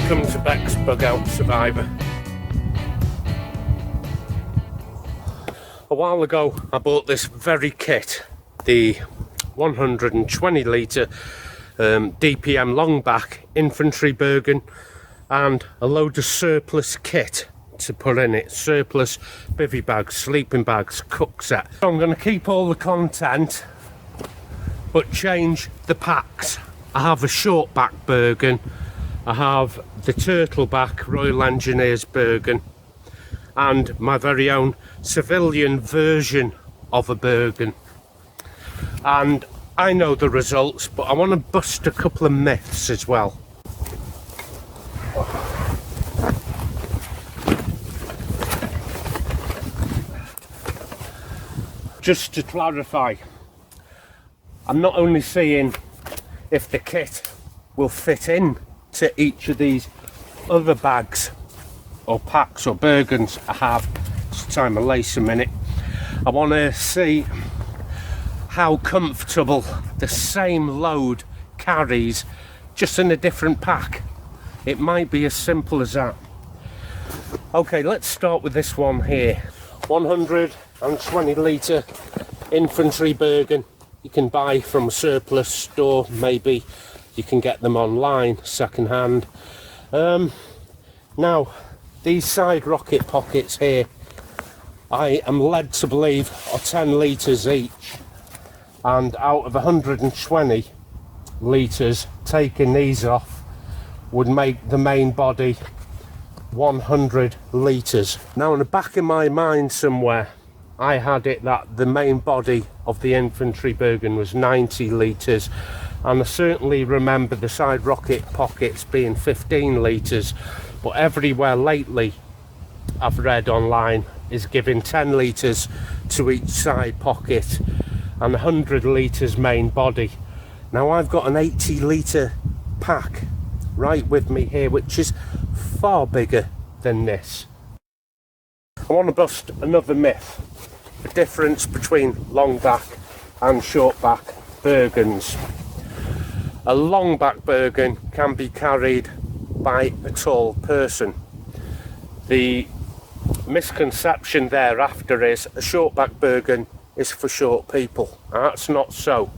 Welcome to bexbugoutsurvivor. A while ago I bought this very kit, the 120 litre DPM longback infantry Bergen, and a load of surplus kit to put in it. Surplus bivvy bags, sleeping bags, cook set. So I'm going to keep all the content but change the packs. I have a short back Bergen, I have the turtle back Royal Engineers Bergen, and my very own civilian version of a Bergen. And I know the results, but I want to bust a couple of myths as well. Just to clarify, I'm not only seeing if the kit will fit in to each of these other bags or packs or Bergens I have. Just tie my lace a minute. I want to see how comfortable the same load carries just in a different pack. It might be as simple as that. Okay, let's start with this one here. 120 litre infantry Bergen. You can buy from a surplus store, maybe you can get them online second hand. Now these side rocket pockets here, I am led to believe are 10 litres each, and out of 120 litres, taking these off would make the main body 100 litres. Now in the back of my mind somewhere I had it that the main body of the infantry Bergen was 90 litres, and I certainly remember the side rocket pockets being 15 litres, but everywhere lately I've read online is giving 10 litres to each side pocket and 100 litres main body. Now I've got an 80 litre pack right with me here, which is far bigger than this. I want to bust another myth: the difference between long back and short back Bergens. A long back Bergen can be carried by a tall person. The misconception thereafter is a short back Bergen is for short people. That's not so.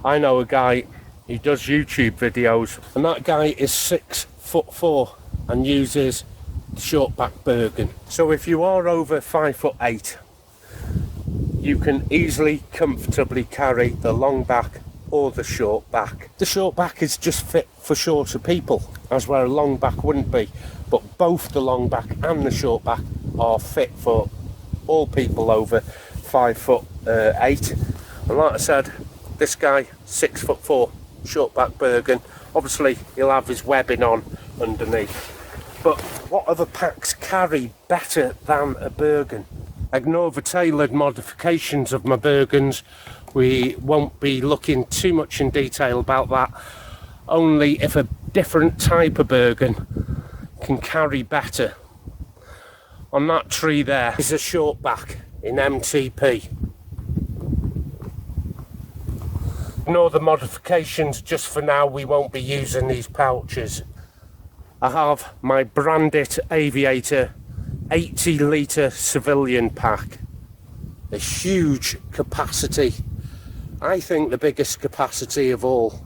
I know a guy who does YouTube videos, and that guy is 6'4" and uses short back Bergen. So if you are over 5'8", you can easily, comfortably carry the long back or the short back. The short back is just fit for shorter people, as where a long back wouldn't be, but both the long back and the short back are fit for all people over 5'8". And like I said, this guy 6'4", short back Bergen. Obviously he'll have his webbing on underneath. But what other packs carry better than a Bergen? Ignore the tailored modifications of my Bergens. We won't be looking too much in detail about that. Only if a different type of Bergen can carry better. On that tree there is a short back in MTP. Ignore the modifications just for now. We won't be using these pouches. I have my Brandit Aviator 80 litre civilian pack. A huge capacity. I think the biggest capacity of all.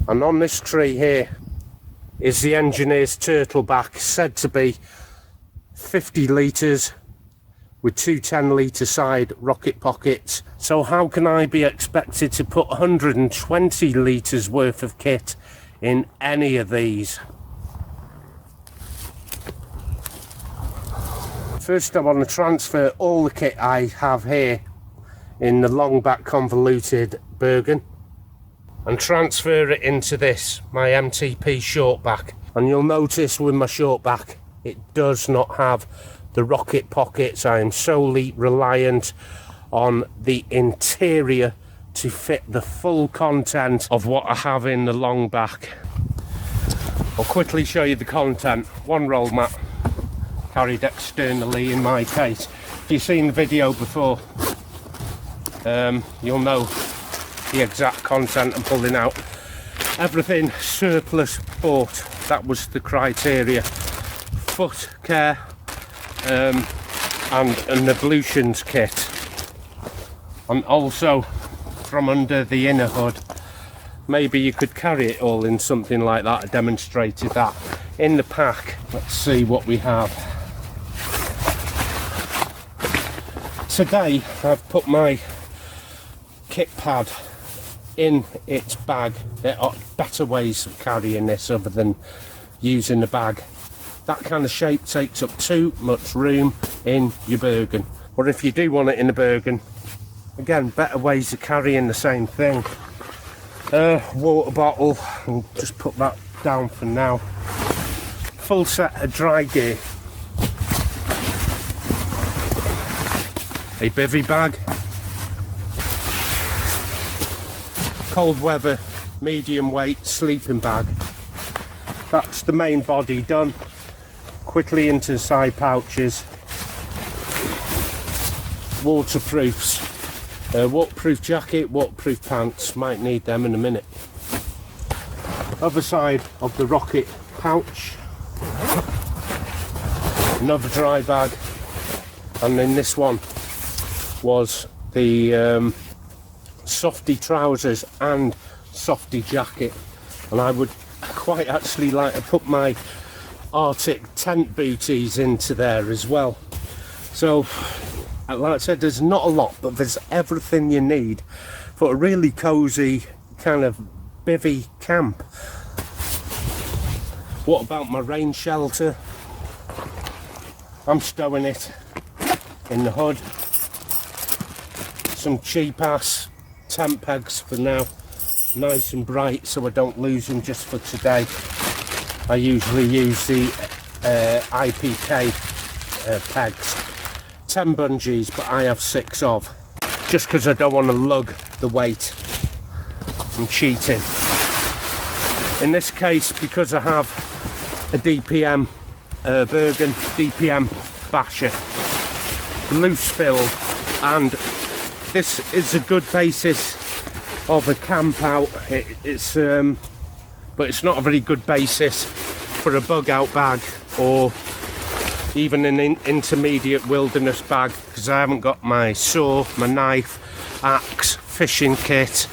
And on this tree here is the Engineer's Turtleback, said to be 50 litres with two 10 litre side rocket pockets. So how can I be expected to put 120 litres worth of kit in any of these? First I want to transfer all the kit I have here in the long back convoluted Bergen and transfer it into this, my MTP short back. And you'll notice with my short back it does not have the rocket pockets. I am solely reliant on the interior to fit the full content of what I have in the long back. I'll quickly show you the content. One roll mat carried externally in my case. If you've seen the video before, you'll know the exact content I'm pulling out. Everything surplus bought. that was the criteria. Foot care and an ablutions kit, and also from under the inner hood. Maybe you could carry it all in something like that. I demonstrated that in the pack. Let's see what we have. Today I've put my kit pad in its bag. There are better ways of carrying this other than using a bag. That kind of shape takes up too much room in your Bergen. Or if you do want it in a Bergen, again, better ways of carrying the same thing. Water bottle, and just put that down for now. Full set of dry gear. A bivvy bag. Cold weather, medium weight sleeping bag. That's the main body done. Quickly into the side pouches. Waterproofs. Waterproof jacket, waterproof pants, might need them in a minute. Other side of the rocket pouch, another dry bag, and then this one was the softy trousers and softy jacket, and I would quite actually like to put my Arctic tent booties into there as well. So like I said, there's not a lot, but there's everything you need for a really cosy kind of bivvy camp. What about my rain shelter? I'm stowing it in the hood. Some cheap ass tent pegs for now, nice and bright so I don't lose them just for today. I usually use the IPK pegs. 10 bungees, but I have 6 of, just because I don't want to lug the weight. I'm cheating. In this case, because I have a DPM Bergen DPM basher, loose fill, and this is a good basis of a camp out. But it's not a very good basis for a bug out bag or even an intermediate wilderness bag, because I haven't got my saw, my knife, axe, fishing kit,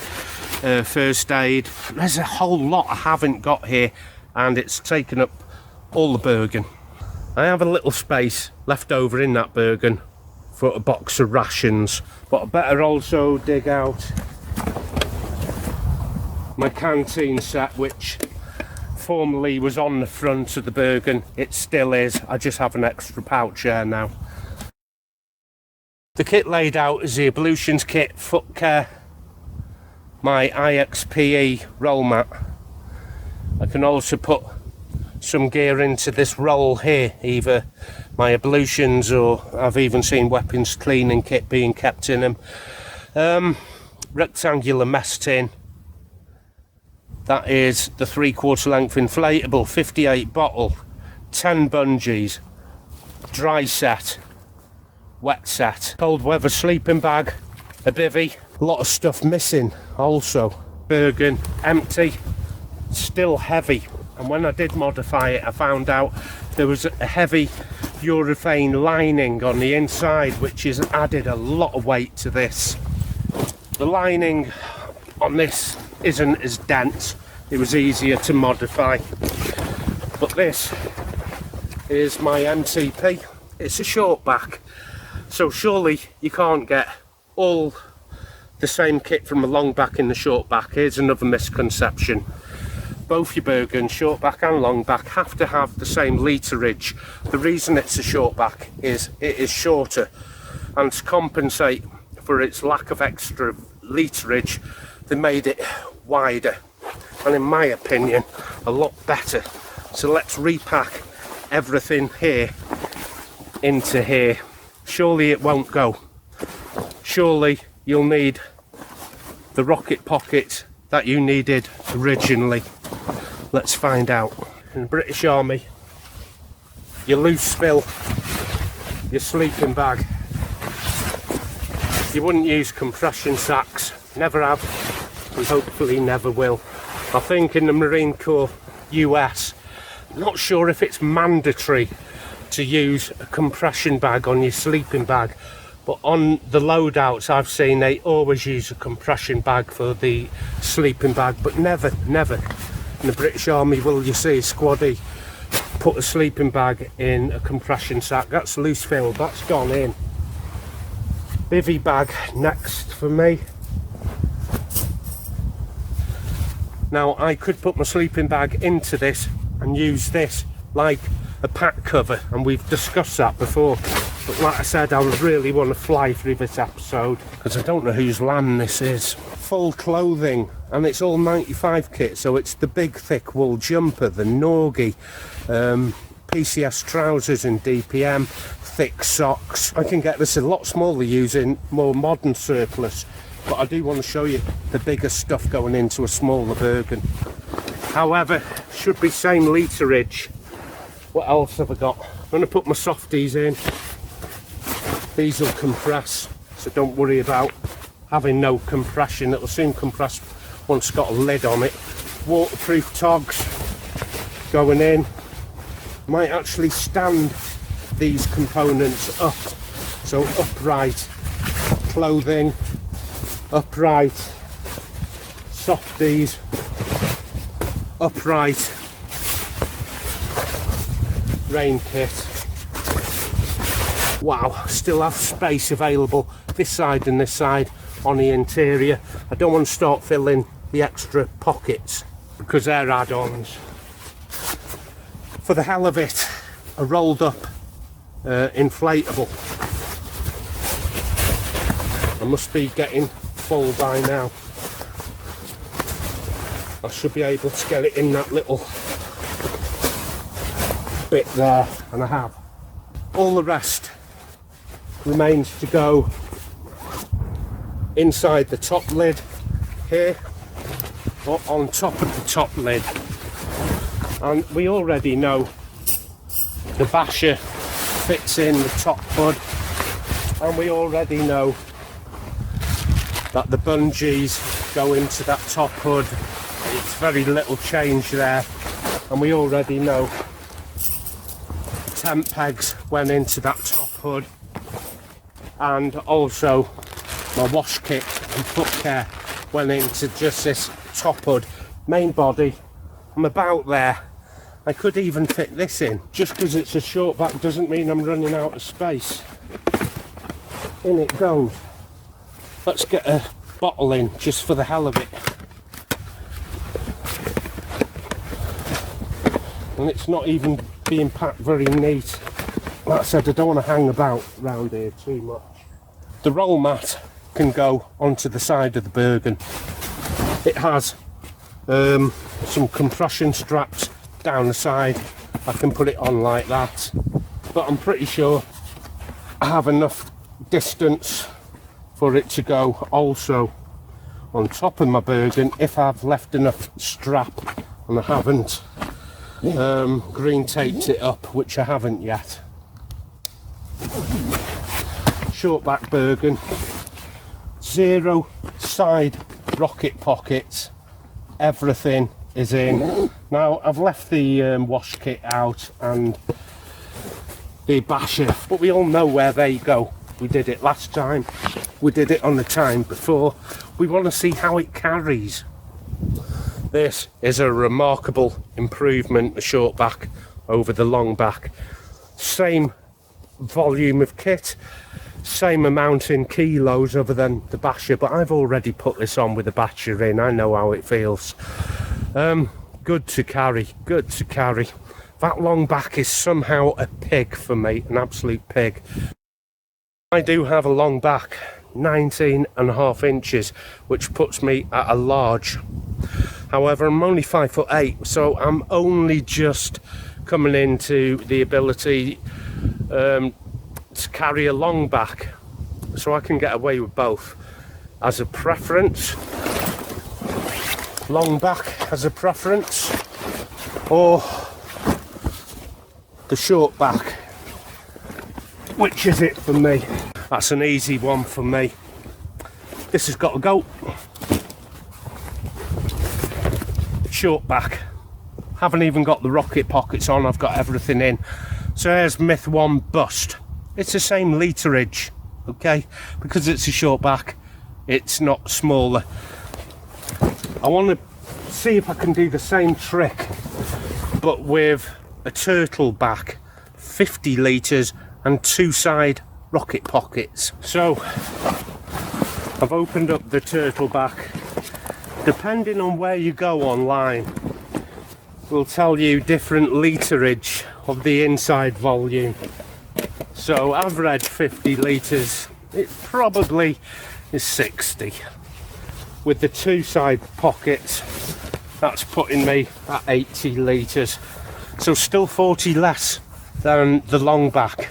first aid. There's a whole lot I haven't got here, and it's taken up all the Bergen. I have a little space left over in that Bergen for a box of rations, but I better also dig out my canteen set, which formerly was on the front of the Bergen. It still is. I just have an extra pouch there now. The kit laid out is the ablutions kit, foot care, my IXPE roll mat. I can also put some gear into this roll here, either my ablutions or I've even seen weapons cleaning kit being kept in them. Rectangular mess tin. That is the 3/4 length inflatable 58 bottle, 10 bungees, dry set, wet set, cold weather sleeping bag, a bivvy. A lot of stuff missing also. Bergen empty, still heavy, and when I did modify it I found out there was a heavy urethane lining on the inside, which has added a lot of weight to this. The lining on this isn't as dense, it was easier to modify. But this is my MTP. It's a short back, so surely you can't get all the same kit from a long back in the short back. Here's another misconception. Both your Bergen, short back and long back, have to have the same literage. The reason it's a short back is it is shorter, and to compensate for its lack of extra literage, they made it wider, and in my opinion a lot better. So let's repack everything here into here. Surely it won't go. Surely you'll need the rocket pocket that you needed originally. Let's find out. In the British Army, your loose fill, your sleeping bag. You wouldn't use compression sacks, never have, and hopefully never will. I think in the Marine Corps US, Not sure if it's mandatory to use a compression bag on your sleeping bag, but on the loadouts I've seen they always use a compression bag for the sleeping bag, but never in the British Army will you see a squaddy put a sleeping bag in a compression sack. That's loose filled, that's gone in. Bivvy bag next for me. Now I could put my sleeping bag into this and use this like a pack cover, and we've discussed that before, but like I said, I really want to fly through this episode because I don't know whose land this is. Full clothing, and it's all 95 kit, so it's the big thick wool jumper, the Norgie, PCS trousers in DPM, thick socks. I can get this a lot smaller using more modern surplus, but I do want to show you the bigger stuff going into a smaller Bergen. However, should be same literage. What else have I got? I'm going to put my softies in. These will compress, so don't worry about having no compression. It'll soon compress once it's got a lid on it. Waterproof togs going in. Might actually stand these components up, so upright clothing, upright softies, upright rain kit. Wow, still have space available this side and this side on the interior. I don't want to start filling the extra pockets because they're add-ons. For the hell of it, a rolled up inflatable. I must be getting full by now. I should be able to get it in that little bit there, and I have. All the rest remains to go inside the top lid here, or on top of the top lid. And we already know the basher fits in the top hood, and we already know that the bungees go into that top hood. It's very little change there, and we already know tent pegs went into that top hood, and also my wash kit and foot care went into just this top hood. Main body, I'm about there. I could even fit this in. Just because it's a short back doesn't mean I'm running out of space. In it goes. Let's get a bottle in just for the hell of it. And it's not even being packed very neat. Like I said, I don't want to hang about round here too much. The roll mat can go onto the side of the Bergen. It has some compression straps down the side. I can put it on like that, but I'm pretty sure I have enough distance for it to go also on top of my Bergen if I've left enough strap, and I haven't green taped it up, which I haven't yet. Short back Bergen, 0 side rocket pockets, everything is in. Now I've left the wash kit out and the basher, but we all know where they go. We did it last time, we did it on the time before. We want to see how it carries. This is a remarkable improvement, the short back over the long back. Same volume of kit, same amount in kilos other than the basher, but I've already put this on with the basher in. I know how it feels. Good to carry, good to carry. That long back is somehow a pig for me, an absolute pig. I do have a long back, 19.5 inches, which puts me at a large. However, I'm only 5'8", so I'm only just coming into the ability to carry a long back, so I can get away with both. As a preference, long back as a preference, or the short back. Which is it for me? That's an easy one for me. This has got to go. Short back Haven't even got the rocket pockets on, I've got everything in. So there's myth 1 bust. It's the same literage, okay? Because it's a short back, it's not smaller. I want to see if I can do the same trick, but with a turtle back, 50 litres and 2 side rocket pockets. So I've opened up the turtle back. Depending on where you go online, will tell you different literage of the inside volume. So I've read 50 litres, it probably is 60. With the 2 side pockets, that's putting me at 80 litres. So still 40 less than the long back.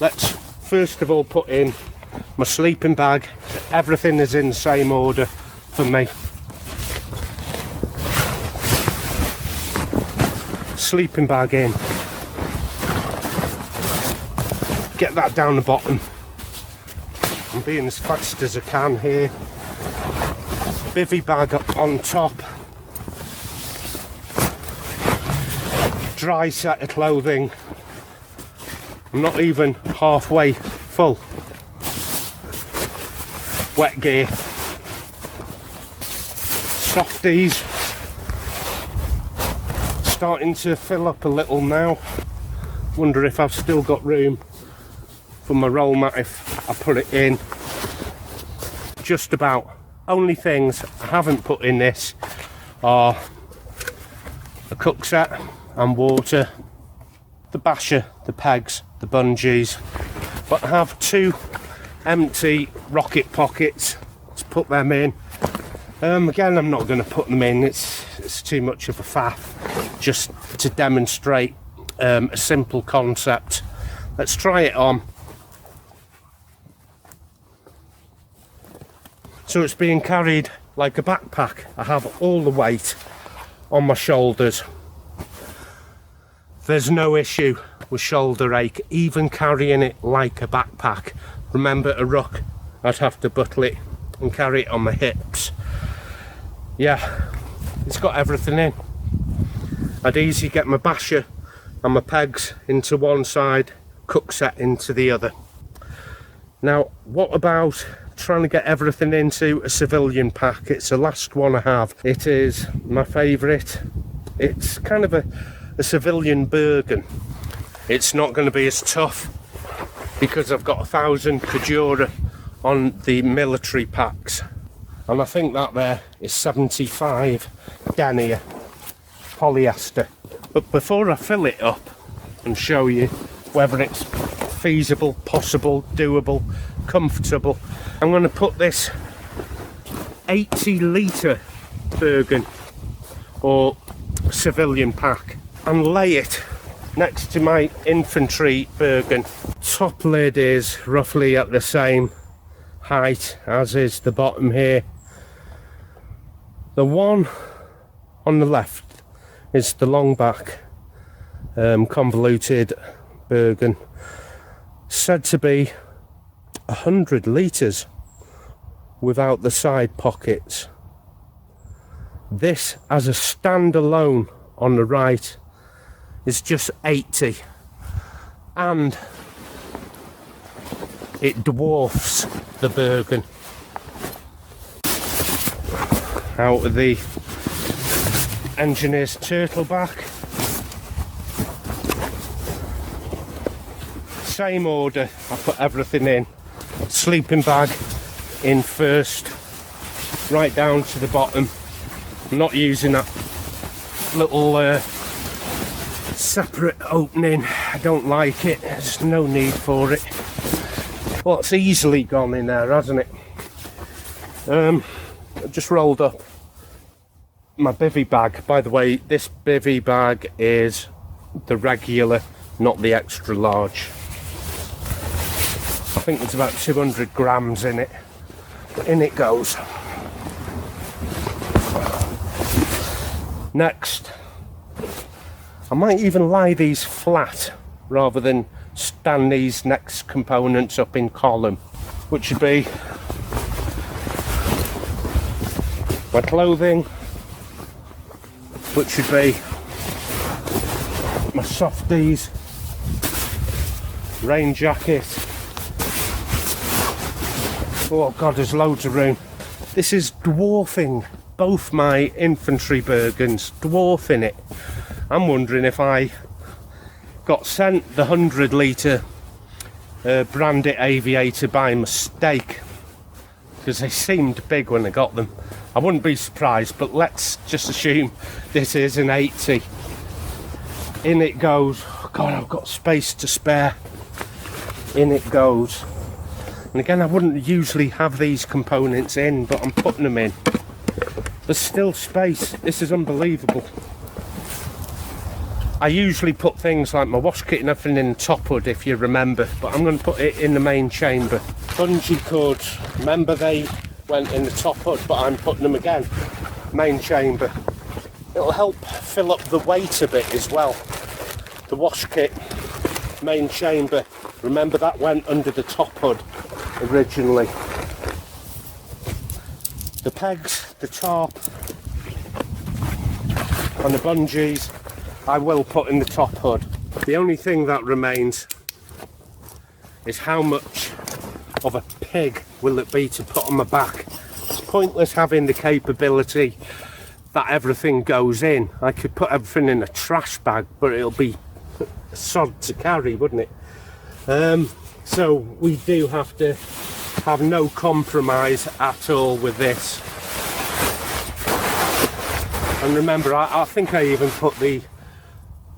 Let's first of all put in my sleeping bag. Everything is in the same order for me. Sleeping bag in. Get that down the bottom. I'm being as fast as I can here. Bivy bag up on top. Dry set of clothing. I'm not even halfway full. Wet gear. Softies. Starting to fill up a little now. Wonder if I've still got room for my roll mat if I put it in. Just about. Only things I haven't put in this are a cook set and water, the basher, the pegs, the bungees, but I have 2 empty rocket pockets to put them in. Again, I'm not going to put them in, it's too much of a faff, just to demonstrate a simple concept. Let's try it on. So it's being carried like a backpack. I have all the weight on my shoulders. There's no issue with shoulder ache, even carrying it like a backpack. Remember a ruck, I'd have to buckle it and carry it on my hips. Yeah, it's got everything in. I'd easily get my basher and my pegs into one side, cook set into the other. Now, what about trying to get everything into a civilian pack? It's the last one I have. It is my favourite. It's kind of a civilian Bergen. It's not going to be as tough because I've got 1,000 Kajura on the military packs, and I think that there is 75 denier polyester. But before I fill it up and show you whether it's feasible, possible, doable, comfortable, I'm going to put this 80 litre Bergen or civilian pack and lay it next to my infantry Bergen. Top lid is roughly at the same height as is the bottom here. The one on the left is the long back convoluted Bergen, said to be 100 litres without the side pockets. This as a standalone on the right is just 80, and it dwarfs the Bergen. Out of the engineer's turtle back, same order, I put everything in. Sleeping bag in first, right down to the bottom. I'm not using that little separate opening, I don't like it, there's no need for it. Well, it's easily gone in there, hasn't it? I just rolled up my bivy bag. By the way, this bivy bag is the regular, not the extra large. I think there's about 200 grams in it. In it goes. Next, I might even lie these flat rather than stand these next components up in column, which would be my clothing, which would be my softies, rain jacket. Oh god, there's loads of room. This is dwarfing both my infantry Bergens, dwarfing it. I'm wondering if I got sent the 100 litre Brandit Aviator by mistake, because they seemed big when I got them. I wouldn't be surprised, but let's just assume this is an 80. In it goes. Oh god, I've got space to spare. In it goes. And again, I wouldn't usually have these components in, but I'm putting them in. There's still space. This is unbelievable. I usually put things like my wash kit and everything in the top hood, if you remember, but I'm going to put it in the main chamber. Bungee cords, remember they went in the top hood, but I'm putting them again, main chamber. It'll help fill up the weight a bit as well. The wash kit, main chamber, remember that went under the top hood originally. The pegs, the tarp and the bungees I will put in the top hood. The only thing that remains is how much of a pig will it be to put on my back. It's pointless having the capability that everything goes in. I could put everything in a trash bag, but it'll be a sod to carry, wouldn't it? So we do have to have no compromise at all with this. And remember, I think I even put the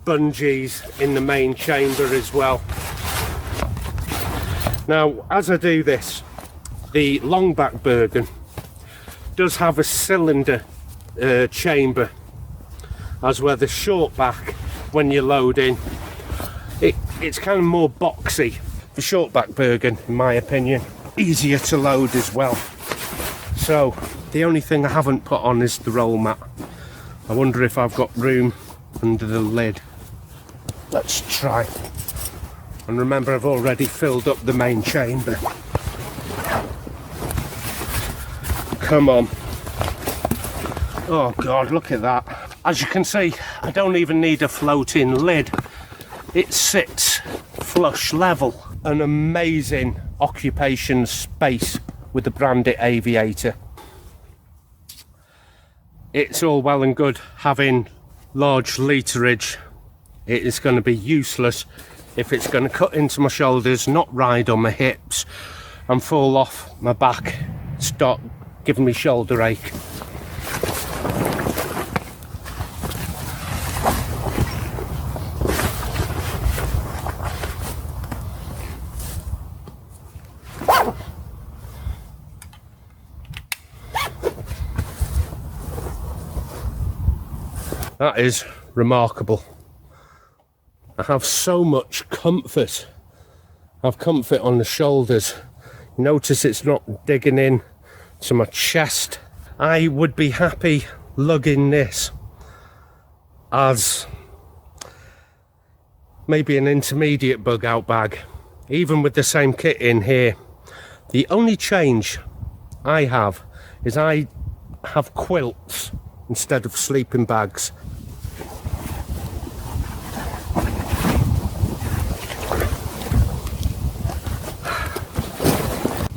bungees in the main chamber as well. Now, as I do this, the longback Bergen does have a cylinder chamber, as where the short back, when you load in, it's kind of more boxy. The short back Bergen, in my opinion, easier to load as well. So the only thing I haven't put on is the roll mat. I wonder if I've got room under the lid. Let's try. And remember, I've already filled up the main chamber. Come on. Oh god, look at that. As you can see, I don't even need a floating lid. It sits flush level. An amazing occupation space with the Brandit Aviator. It's all well and good having large literage. It is going to be useless if it's going to cut into my shoulders, not ride on my hips and fall off my back, start giving me shoulder ache. That is remarkable. I have so much comfort. I have comfort on the shoulders. Notice it's not digging in to my chest. I would be happy lugging this as maybe an intermediate bug out bag, even with the same kit in here. The only change I have is I have quilts instead of sleeping bags.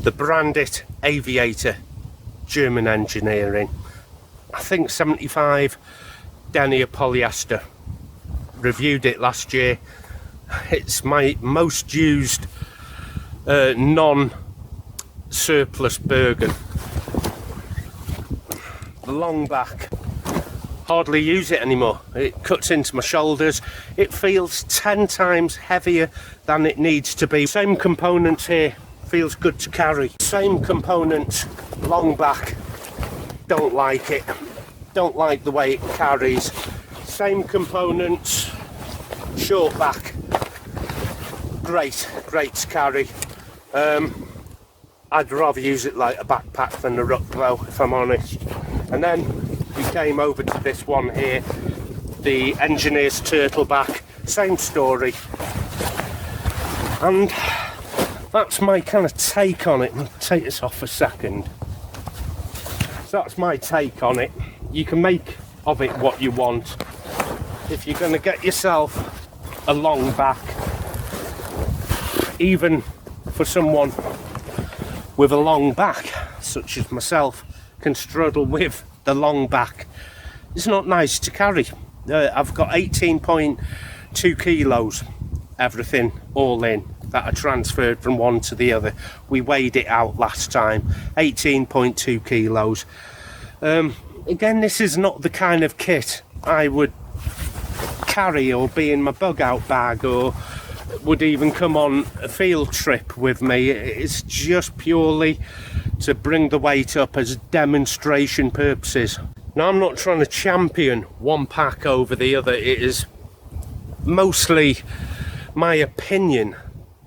The Brandit Aviator, German engineering. I think 75 denier polyester. Reviewed it last year. It's my most used non-surplus Bergen. The long back, hardly use it anymore. It cuts into my shoulders. It feels 10 times heavier than it needs to be. Same components here. Feels good to carry. Same components, long back, don't like it. Don't like the way it carries. Same components, short back, great to carry. I'd rather use it like a backpack than a ruck though, if I'm honest. And then we came over to this one here, the Engineer's Turtleback, same story. And that's my kind of take on it. I'll take this off a second. So that's my take on it. You can make of it what you want. If you're going to get yourself a long back, even for someone with a long back, such as myself, can struggle with the long back, it's not nice to carry. I've got 18.2 kilos, everything all in, that I transferred from one to the other. We weighed it out last time, 18.2 kilos. Again, this is not the kind of kit I would carry or be in my bug out bag, or would even come on a field trip with me. It's just purely to bring the weight up as demonstration purposes. Now, I'm not trying to champion one pack over the other. It is mostly my opinion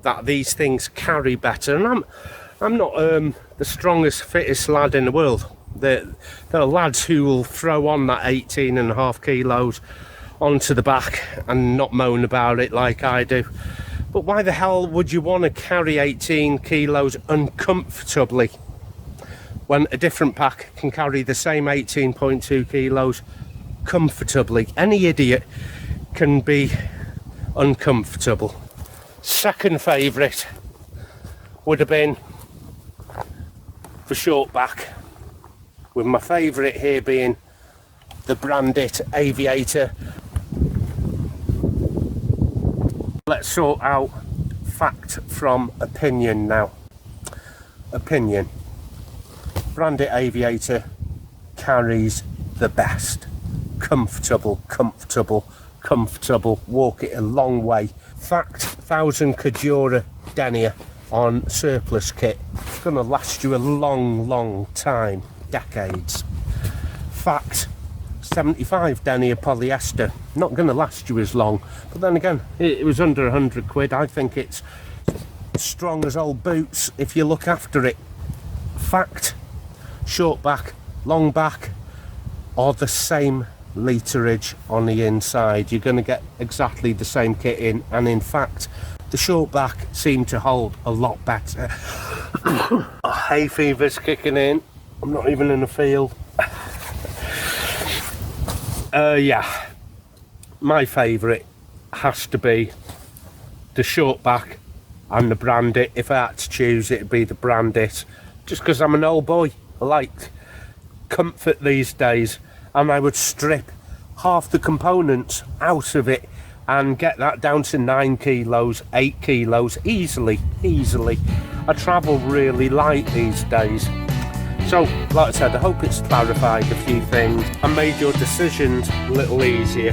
that these things carry better, and I'm not the strongest, fittest lad in the world. There are lads who will throw on that 18.5 kilos onto the back and not moan about it like I do. But why the hell would you want to carry 18 kilos uncomfortably when a different pack can carry the same 18.2 kilos comfortably? Any idiot can be uncomfortable. Second favourite would have been for short back, with my favourite here being the Brandit Aviator. Let's sort out fact from opinion now. Opinion. Brandit Aviator carries the best. Comfortable, comfortable, comfortable. Walk it a long way. Fact, 1000 Kajura denier on surplus kit. It's going to last you a long, long time. Decades. Fact, 75 denier polyester, not going to last you as long, but then again, it was under 100 quid. I think it's strong as old boots if you look after it. Fact, short back, long back are the same literage on the inside. You're going to get exactly the same kit in, and in fact the short back seem to hold a lot better. Hay fever's kicking in. I'm not even in the field. Yeah, my favourite has to be the short back and the Brandit. If I had to choose, it'd be the Brandit, just because I'm an old boy. I like comfort these days, and I would strip half the components out of it and get that down to 9 kilos, 8 kilos, easily. I travel really light these days. So, like I said, I hope it's clarified a few things and made your decisions a little easier.